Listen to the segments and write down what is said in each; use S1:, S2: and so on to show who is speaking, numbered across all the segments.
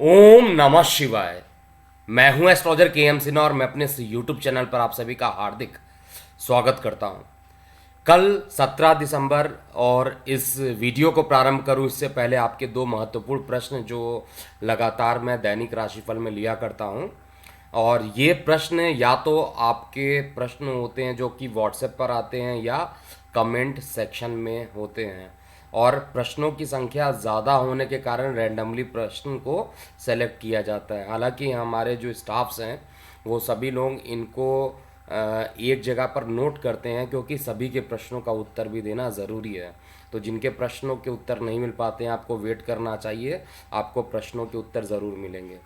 S1: ओम नमः शिवाय। मैं हूं एस्ट्रोलॉजर के एम सिन्हा और मैं अपने इस यूट्यूब चैनल पर आप सभी का हार्दिक स्वागत करता हूं। कल 17 दिसंबर और इस वीडियो को प्रारंभ करूं इससे पहले आपके दो महत्वपूर्ण प्रश्न जो लगातार मैं दैनिक राशिफल में लिया करता हूं। और ये प्रश्न या तो आपके प्रश्न होते हैं जो कि व्हाट्सएप पर आते हैं या कमेंट सेक्शन में होते हैं। और प्रश्नों की संख्या ज़्यादा होने के कारण रैंडमली प्रश्न को सेलेक्ट किया जाता है। हालांकि हमारे जो स्टाफ्स हैं वो सभी लोग इनको एक जगह पर नोट करते हैं क्योंकि सभी के प्रश्नों का उत्तर भी देना ज़रूरी है। तो जिनके प्रश्नों के उत्तर नहीं मिल पाते हैं आपको वेट करना चाहिए, आपको प्रश्नों के उत्तर ज़रूर मिलेंगे।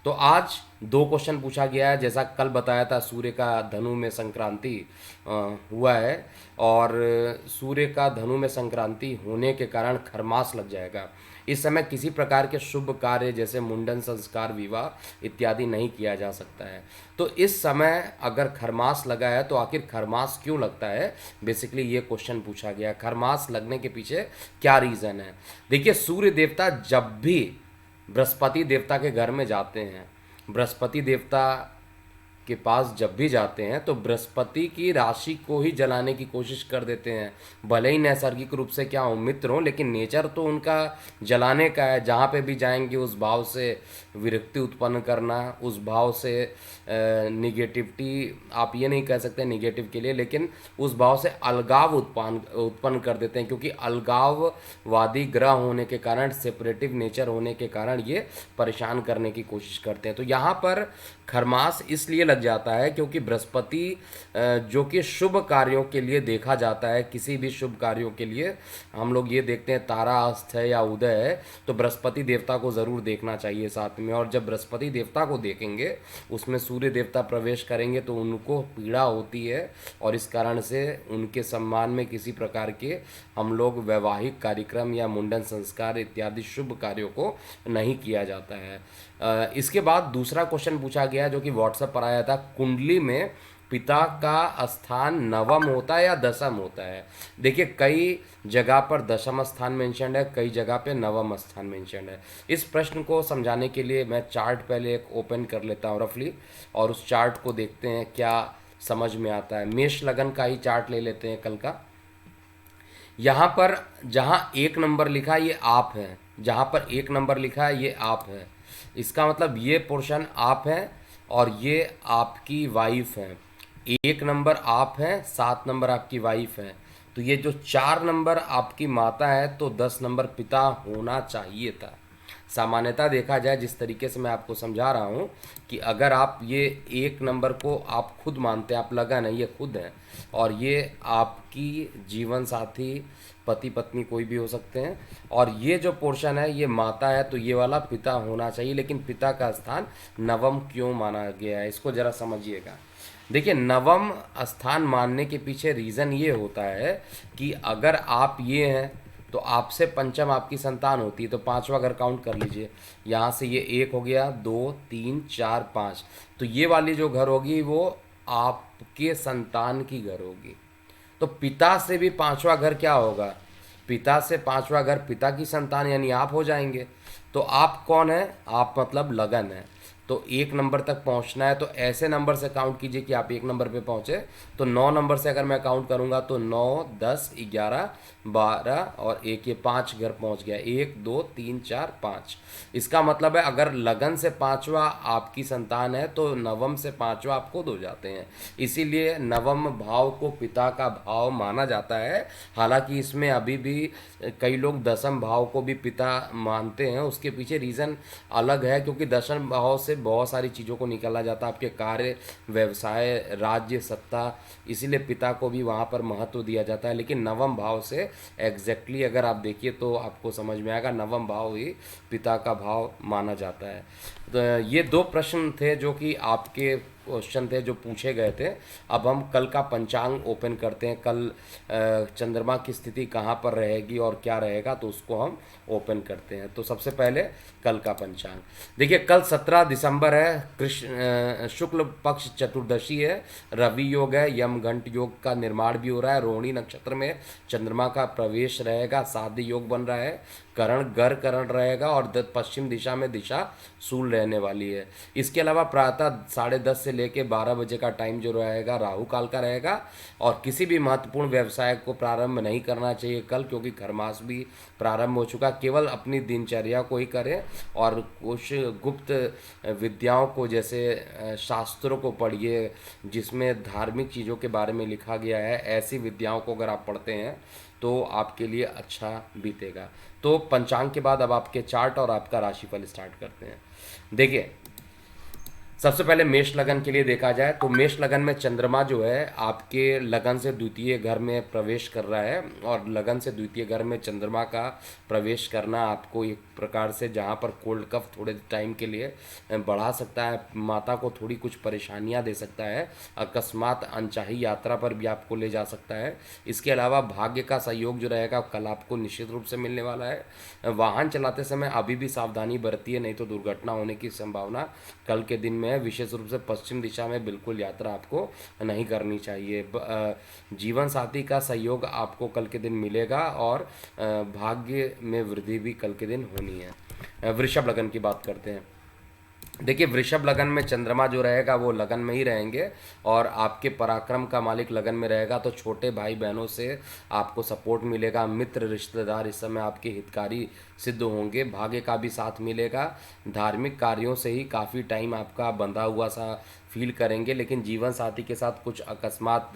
S1: तो आज दो क्वेश्चन पूछा गया है। जैसा कल बताया था, सूर्य का धनु में संक्रांति हुआ है और सूर्य का धनु में संक्रांति होने के कारण खरमास लग जाएगा। इस समय किसी प्रकार के शुभ कार्य जैसे मुंडन संस्कार, विवाह इत्यादि नहीं किया जा सकता है। तो इस समय अगर खरमास लगा है तो आखिर खरमास क्यों लगता है, बेसिकली ये क्वेश्चन पूछा गया है। खरमास लगने के पीछे क्या रीज़न है? देखिए, सूर्य देवता जब भी बृहस्पति देवता के घर में जाते हैं, बृहस्पति देवता के पास जब भी जाते हैं तो बृहस्पति की राशि को ही जलाने की कोशिश कर देते हैं। भले ही नैसर्गिक रूप से क्या हो, मित्र हो, लेकिन नेचर तो उनका जलाने का है। जहाँ पे भी जाएंगे उस भाव से विरक्ति उत्पन्न करना, उस भाव से निगेटिविटी, आप ये नहीं कह सकते निगेटिव के लिए, लेकिन उस भाव से अलगाव उत्पन्न कर देते हैं। क्योंकि अलगाववादी ग्रह होने के कारण, सेपरेटिव नेचर होने के कारण ये परेशान करने की कोशिश करते हैं। तो यहाँ पर खरमास इसलिए लग जाता है क्योंकि बृहस्पति जो कि शुभ कार्यों के लिए देखा जाता है, किसी भी शुभ कार्यों के लिए हम लोग ये देखते हैं तारा अस्त है या उदय है तो बृहस्पति देवता को ज़रूर देखना चाहिए साथ में। और जब बृहस्पति देवता को देखेंगे उसमें सूर्य देवता प्रवेश करेंगे तो उनको पीड़ा होती है और इस कारण से उनके सम्मान में किसी प्रकार के हम लोग वैवाहिक कार्यक्रम या मुंडन संस्कार इत्यादि शुभ कार्यों को नहीं किया जाता है। इसके बाद दूसरा क्वेश्चन पूछा गया जो कि व्हाट्सएप पर आया था, कुंडली में पिता का स्थान नवम होता है या दशम होता है? देखिए, कई जगह पर दशम स्थान मेंशन्ड है, कई जगह पे नवम स्थान मेंशन्ड है। इस प्रश्न को समझाने के लिए मैं चार्ट पहले एक ओपन कर लेता हूँ रफली, और उस चार्ट को देखते हैं क्या समझ में आता है। मेष लगन का ही चार्ट ले लेते हैं कल का। यहाँ पर जहाँ एक नंबर लिखा है ये आप है, जहाँ पर एक नंबर लिखा है ये आप है। इसका मतलब ये पोर्शन आप है और ये आपकी वाइफ है। एक नंबर आप है, 7 नंबर आपकी वाइफ है। तो ये जो 4 नंबर आपकी माता है तो 10 नंबर पिता होना चाहिए था। सामान्यतः देखा जाए, जिस तरीके से मैं आपको समझा रहा हूँ कि अगर आप ये एक नंबर को आप खुद मानते हैं, आप लगन है, ये खुद है, और ये आपकी जीवन साथी, पति पत्नी कोई भी हो सकते हैं, और ये जो पोर्शन है ये माता है तो ये वाला पिता होना चाहिए। लेकिन पिता का स्थान नवम क्यों माना गया है, इसको ज़रा समझिएगा। देखिए, नवम स्थान मानने के पीछे रीज़न ये होता है कि अगर आप ये हैं तो आपसे पंचम आपकी संतान होती है। तो पांचवा घर काउंट कर लीजिए, यहाँ से ये एक हो गया, 2 3 4 5, तो ये वाली जो घर होगी वो आपके संतान की घर होगी। तो पिता से भी पांचवा घर क्या होगा? पिता से पांचवा घर पिता की संतान यानी आप हो जाएंगे। तो आप कौन है? आप मतलब लगन है। तो एक नंबर तक पहुंचना है तो ऐसे नंबर से काउंट कीजिए कि आप एक नंबर पे पहुंचे। तो 9 नंबर से अगर मैं काउंट करूंगा तो 9 10 11 12 और एक, ये 5 घर पहुंच गया। 1 2 3 4 5। इसका मतलब है अगर लगन से पांचवा आपकी संतान है तो नवम से पांचवा आप खुद हो जाते हैं। इसीलिए नवम भाव को पिता का भाव माना जाता है। हालांकि इसमें अभी भी कई लोग दसम भाव को भी पिता मानते हैं। उसके पीछे रीज़न अलग है क्योंकि दसम भाव से बहुत सारी चीज़ों को निकाला जाता है, आपके कार्य, व्यवसाय, राज्य, सत्ता, इसीलिए पिता को भी वहाँ पर महत्व दिया जाता है। लेकिन नवम भाव से एग्जैक्टली अगर आप देखिए तो आपको समझ में आएगा, नवम भाव ही पिता का भाव माना जाता है। तो ये दो प्रश्न थे जो कि आपके क्वेश्चन थे जो पूछे गए थे। अब हम कल का पंचांग ओपन करते हैं। कल चंद्रमा की स्थिति कहाँ पर रहेगी और क्या रहेगा, तो उसको हम ओपन करते हैं। तो सबसे पहले कल का पंचांग देखिए। कल 17 दिसंबर है, कृष्ण शुक्ल पक्ष चतुर्दशी है, रवि योग है, यम घंट योग का निर्माण भी हो रहा है, रोहिणी नक्षत्र में चंद्रमा का प्रवेश रहेगा, साध्य योग बन रहा है, करण गर करण रहेगा और पश्चिम दिशा में दिशा शूल रहने वाली है। इसके अलावा प्रातः 10:30 से लेकर 12 बजे का टाइम जो रहेगा राहु काल का रहेगा। और किसी भी महत्वपूर्ण व्यवसाय को प्रारंभ नहीं करना चाहिए कल, क्योंकि खरमास भी प्रारंभ हो चुका। केवल अपनी दिनचर्या को ही करें और कुछ गुप्त विद्याओं को, जैसे शास्त्रों को पढ़िए जिसमें धार्मिक चीज़ों के बारे में लिखा गया है। ऐसी विद्याओं को अगर आप पढ़ते हैं तो आपके लिए अच्छा बीतेगा। तो पंचांग के बाद अब आपके चार्ट और आपका राशिफल स्टार्ट करते हैं। देखिए, सबसे पहले मेष लगन के लिए देखा जाए तो मेष लगन में चंद्रमा जो है आपके लगन से द्वितीय घर में प्रवेश कर रहा है। और लगन से द्वितीय घर में चंद्रमा का प्रवेश करना आपको एक प्रकार से, जहाँ पर कोल्ड कफ थोड़े टाइम के लिए बढ़ा सकता है, माता को थोड़ी कुछ परेशानियां दे सकता है, अकस्मात अनचाही यात्रा पर भी आपको ले जा सकता है। इसके अलावा भाग्य का सहयोग जो रहेगा कल आपको निश्चित रूप से मिलने वाला है। वाहन चलाते समय अभी भी सावधानी बरतिए, नहीं तो दुर्घटना होने की संभावना कल के दिन में है। विशेष रूप से पश्चिम दिशा में बिल्कुल यात्रा आपको नहीं करनी चाहिए। जीवन साथी का सहयोग आपको कल के दिन मिलेगा और भाग्य में वृद्धि भी कल के दिन होनी है। वृषभ लगन की बात करते हैं। देखिए, वृषभ लगन में चंद्रमा जो रहेगा वो लगन में ही रहेंगे और आपके पराक्रम का मालिक लगन में रहेगा, तो छोटे भाई बहनों से आपको सपोर्ट मिलेगा। मित्र रिश्तेदार इस समय आपके हितकारी सिद्ध होंगे। भाग्य का भी साथ मिलेगा। धार्मिक कार्यों से ही काफ़ी टाइम आपका बंधा हुआ सा फील करेंगे, लेकिन जीवन साथी के साथ कुछ अकस्मात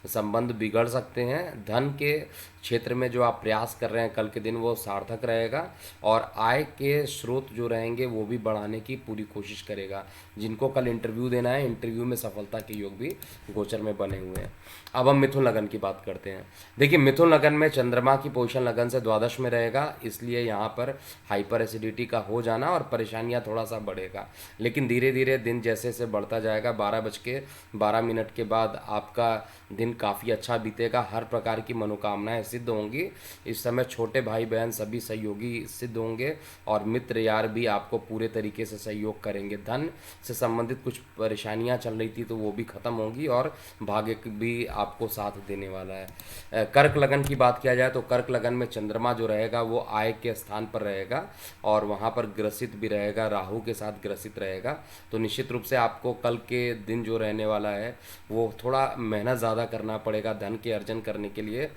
S1: संबंध बिगड़ सकते हैं। धन के क्षेत्र में जो आप प्रयास कर रहे हैं कल के दिन वो सार्थक रहेगा और आय के स्रोत जो रहेंगे वो भी बढ़ाने की पूरी कोशिश करेगा। जिनको कल इंटरव्यू देना है, इंटरव्यू में सफलता के योग भी गोचर में बने हुए हैं। अब हम मिथुन लगन की बात करते हैं। देखिए, मिथुन लगन में चंद्रमा की पोजीशन लगन से द्वादश में रहेगा, इसलिए यहाँ पर हाइपर एसिडिटी का हो जाना और परेशानियाँ थोड़ा सा बढ़ेगा। लेकिन धीरे धीरे दिन जैसे जैसे बढ़ता जाएगा, 12:12 के बाद आपका दिन काफ़ी अच्छा बीतेगा। हर प्रकार की मनोकामनाएं सिद्ध होंगी। इस समय छोटे भाई बहन सभी सहयोगी सिद्ध होंगे और मित्र यार भी आपको पूरे तरीके से सहयोग करेंगे। धन से संबंधित कुछ परेशानियां चल रही थी तो वो भी खत्म होंगी और भाग्य भी आपको साथ देने वाला है। कर्क लगन की बात किया जाए तो कर्क लगन में चंद्रमा जो रहेगा वो आय के स्थान पर रहेगा और वहाँ पर ग्रसित भी रहेगा, राहु के साथ ग्रसित रहेगा। तो निश्चित रूप से आपको कल के दिन जो रहने वाला है वो थोड़ा मेहनत ज़्यादा करना पड़ेगा। धन के अर्जन करने के लिए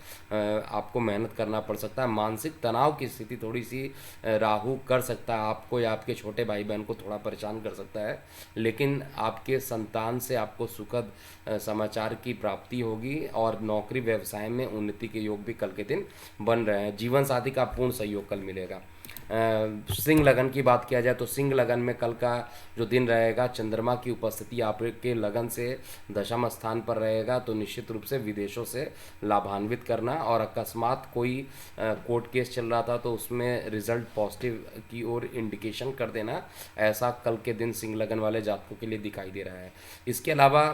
S1: आपको मेहनत करना पड़ सकता है। मानसिक तनाव की स्थिति थोड़ी सी राहु कर सकता है आपको या आपके छोटे भाई बहन को थोड़ा परेशान कर सकता है, लेकिन आपके संतान से आपको सुखद समाचार की प्राप्ति होगी और नौकरी व्यवसाय में उन्नति के योग भी कल के दिन बन रहे हैं। जीवन साथी का पूर्ण सहयोग कल मिलेगा। सिंह लगन की बात किया जाए तो सिंह लगन में कल का जो दिन रहेगा चंद्रमा की उपस्थिति आपके लगन से दशम स्थान पर रहेगा, तो निश्चित रूप से विदेशों से लाभान्वित करना और अकस्मात कोई कोर्ट केस चल रहा था तो उसमें रिजल्ट पॉजिटिव की ओर इंडिकेशन कर देना, ऐसा कल के दिन सिंह लगन वाले जातकों के लिए दिखाई दे रहा है। इसके अलावा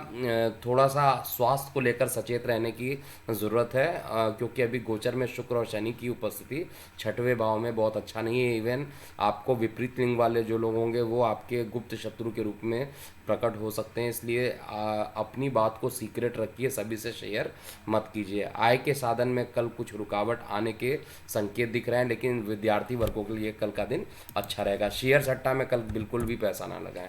S1: थोड़ा सा स्वास्थ्य को लेकर सचेत रहने की ज़रूरत है, क्योंकि अभी गोचर में शुक्र और शनि की उपस्थिति छठवें भाव में बहुत अच्छा नहीं है। इवन आपको विपरीत लिंग वाले जो लोग होंगे वो आपके गुप्त शत्रु के रूप में प्रकट हो सकते हैं, इसलिए अपनी बात को सीक्रेट रखिए, सभी से शेयर मत कीजिए। आय के साधन में कल कुछ रुकावट आने के संकेत दिख रहे हैं, लेकिन विद्यार्थी वर्गों के लिए कल का दिन अच्छा रहेगा। शेयर सट्टा में कल बिल्कुल भी पैसा ना लगाएं।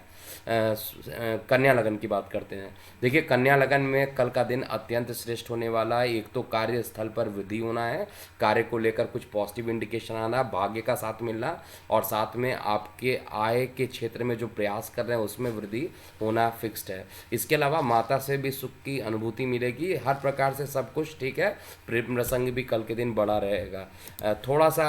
S1: कन्या लगन की बात करते हैं। देखिए, कन्या लगन में कल का दिन अत्यंत श्रेष्ठ होने वाला है। एक तो कार्यस्थल पर वृद्धि होना है, कार्य को लेकर कुछ पॉजिटिव इंडिकेशन आना, भाग्य का साथ मिलना और साथ में आपके आय के क्षेत्र में जो प्रयास कर रहे हैं उसमें वृद्धि होना फिक्स्ड है। इसके अलावा माता से भी सुख की अनुभूति मिलेगी। हर प्रकार से सब कुछ ठीक है। प्रेम प्रसंग भी कल के दिन बड़ा रहेगा। थोड़ा सा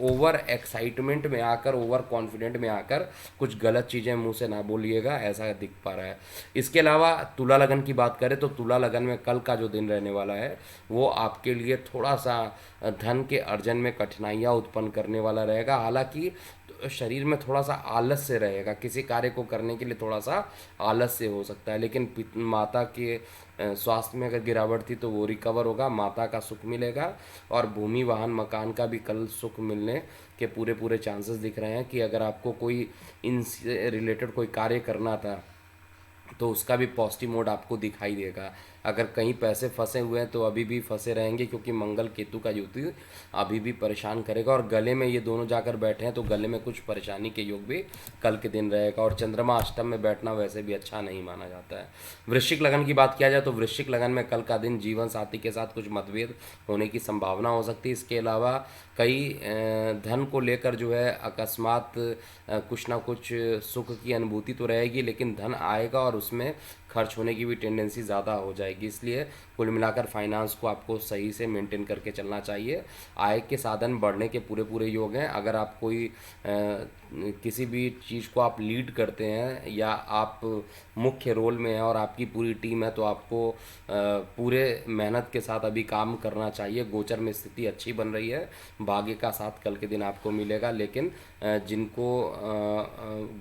S1: ओवर एक्साइटमेंट में आकर, ओवर कॉन्फिडेंट में आकर कुछ गलत चीज़ें मुंह से ना बोलिएगा, ऐसा दिख पा रहा है। इसके अलावा तुला लगन की बात करें तो तुला लगन में कल का जो दिन रहने वाला है वो आपके लिए थोड़ा सा धन के अर्जन में कठिनाइयाँ उत्पन्न करने वाला रहेगा। हालांकि शरीर में थोड़ा सा आलस्य रहेगा, किसी कार्य को करने के लिए थोड़ा सा आलस्य हो सकता है। लेकिन माता के स्वास्थ्य में अगर गिरावट थी तो वो रिकवर होगा, माता का सुख मिलेगा। और भूमि वाहन मकान का भी कल सुख मिलने के पूरे पूरे चांसेस दिख रहे हैं कि अगर आपको कोई इनसे रिलेटेड कोई कार्य करना था तो उसका भी पॉजिटिव मोड आपको दिखाई देगा। अगर कहीं पैसे फंसे हुए हैं तो अभी भी फंसे रहेंगे, क्योंकि मंगल केतु का युति अभी भी परेशान करेगा। और गले में ये दोनों जाकर बैठे हैं तो गले में कुछ परेशानी के योग भी कल के दिन रहेगा। और चंद्रमा अष्टम में बैठना वैसे भी अच्छा नहीं माना जाता है। वृश्चिक लगन की बात किया जाए तो वृश्चिक लगन में कल का दिन जीवन साथी के साथ कुछ मतभेद होने की संभावना हो सकती है। इसके अलावा कई धन को लेकर जो है अकस्मात कुछ ना कुछ सुख की अनुभूति तो रहेगी, लेकिन धन आएगा और उसमें खर्च होने की भी टेंडेंसी ज़्यादा हो जाएगी। इसलिए कुल मिलाकर फाइनेंस को आपको सही से मेंटेन करके चलना चाहिए। आय के साधन बढ़ने के पूरे पूरे योग हैं। अगर आप कोई किसी भी चीज़ को आप लीड करते हैं या आप मुख्य रोल में हैं और आपकी पूरी टीम है तो आपको पूरे मेहनत के साथ अभी काम करना चाहिए। गोचर में स्थिति अच्छी बन रही है, भाग्य का साथ कल के दिन आपको मिलेगा। लेकिन जिनको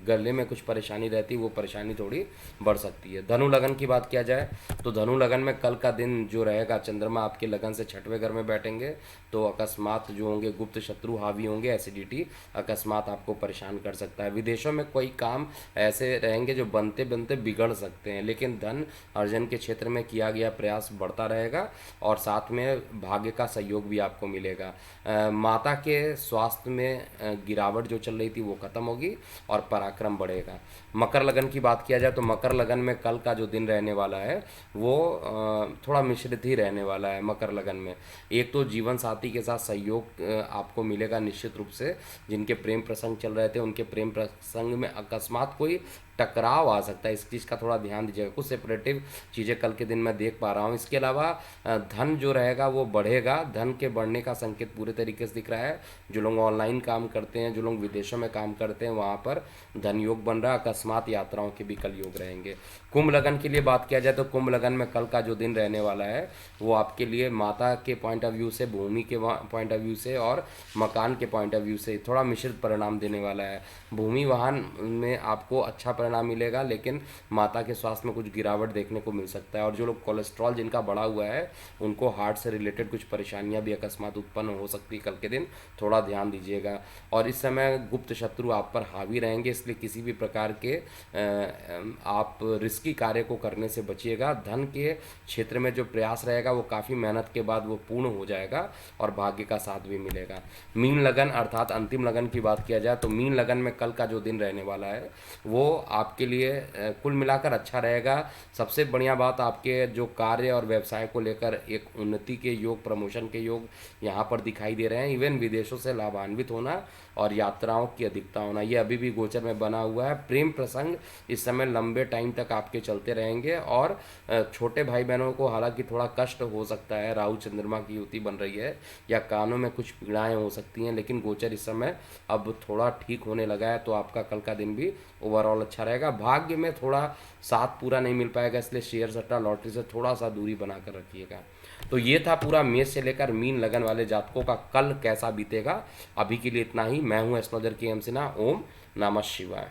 S1: गले में कुछ परेशानी रहती है वो परेशानी थोड़ी बढ़ सकती है। धनु लगन की बात किया जाए तो धनु लगन में कल का दिन जो रहेगा, चंद्रमा आपके लगन से छठवें घर में बैठेंगे तो अकस्मात जो होंगे गुप्त शत्रु हावी होंगे, एसिडिटी अकस्मात आपको परेशान कर सकता है। विदेशों में कोई काम ऐसे रहेंगे जो बनते बनते बिगड़ सकते हैं, लेकिन धन अर्जन के क्षेत्र में किया गया प्रयास बढ़ता रहेगा और साथ में भाग्य का सहयोग भी आपको मिलेगा। माता के स्वास्थ्य में गिरावट जो चल रही थी वो खत्म होगी और पराक्रम बढ़ेगा। मकर लगन की बात किया जाए तो मकर लगन में कल का जो दिन रहने वाला है वो थोड़ा मिश्रित ही रहने वाला है। मकर लगन में एक तो जीवन साथी के साथ सहयोग आपको मिलेगा निश्चित रूप से। जिनके प्रेम प्रसंग चल रहे थे उनके प्रेम प्रसंग में अकस्मात कोई टकराव आ सकता है, इस चीज़ का थोड़ा ध्यान दीजिएगा। कुछ सेपरेटिव चीज़ें कल के दिन मैं देख पा रहा हूँ। इसके अलावा धन जो रहेगा वो बढ़ेगा, धन के बढ़ने का संकेत पूरे तरीके से दिख रहा है। जो लोग ऑनलाइन काम करते हैं, जो लोग विदेशों में काम करते हैं, वहाँ पर धन योग बन रहा है। अकस्मात यात्राओं के भी कल योग रहेंगे। कुंभ लगन के लिए बात किया जाए तो कुंभ लगन में कल का जो दिन रहने वाला है वो आपके लिए माता के पॉइंट ऑफ व्यू से, भूमि के पॉइंट ऑफ व्यू से और मकान के पॉइंट ऑफ व्यू से थोड़ा मिश्रित परिणाम देने वाला है। भूमि वाहन में आपको अच्छा परिणाम मिलेगा, लेकिन माता के स्वास्थ्य में कुछ गिरावट देखने को मिल सकता है। और जो लोग कोलेस्ट्रॉल जिनका बढ़ा हुआ है उनको हार्ट से रिलेटेड कुछ परेशानियां भी अकस्मात उत्पन्न हो सकती है कल के दिन, थोड़ा ध्यान दीजिएगा। और इस समय गुप्त शत्रु आप पर हावी रहेंगे, इसलिए किसी भी प्रकार के आप रिस्की कार्य को करने से बचिएगा। धन के क्षेत्र में जो प्रयास रहेगा वो काफ़ी मेहनत के बाद वो पूर्ण हो जाएगा और भाग्य का साथ भी मिलेगा। मीन लगन अर्थात अंतिम लगन की बात किया जाए तो मीन लगन में कल का जो दिन रहने वाला है वो आपके लिए कुल मिलाकर अच्छा रहेगा। सबसे बढ़िया बात, आपके जो कार्य और व्यवसाय को लेकर एक उन्नति के योग, प्रमोशन के योग यहाँ पर दिखाई दे रहे हैं। इवन विदेशों से लाभान्वित होना और यात्राओं की अधिकता होना ये अभी भी गोचर में बना हुआ है। प्रेम प्रसंग इस समय लंबे टाइम तक आपके चलते रहेंगे और छोटे भाई बहनों को हालांकि थोड़ा कष्ट हो सकता है, राहु चंद्रमा की युति बन रही है या कानों में कुछ पीड़ाएं हो सकती हैं, लेकिन गोचर इस समय अब थोड़ा ठीक होने लगा है तो आपका कल का दिन भी ओवरऑल अच्छा रहेगा। भाग्य में थोड़ा साथ पूरा नहीं मिल पाएगा, इसलिए शेयर सट्टा लॉटरी से थोड़ा सा दूरी बनाकर रखिएगा। तो ये था पूरा मेष से लेकर मीन लगन वाले जातकों का कल कैसा बीतेगा। अभी के लिए इतना ही। मैं हूँ एस्ट्रोलॉजर के एम सिन्हा। ओम नमः शिवाय।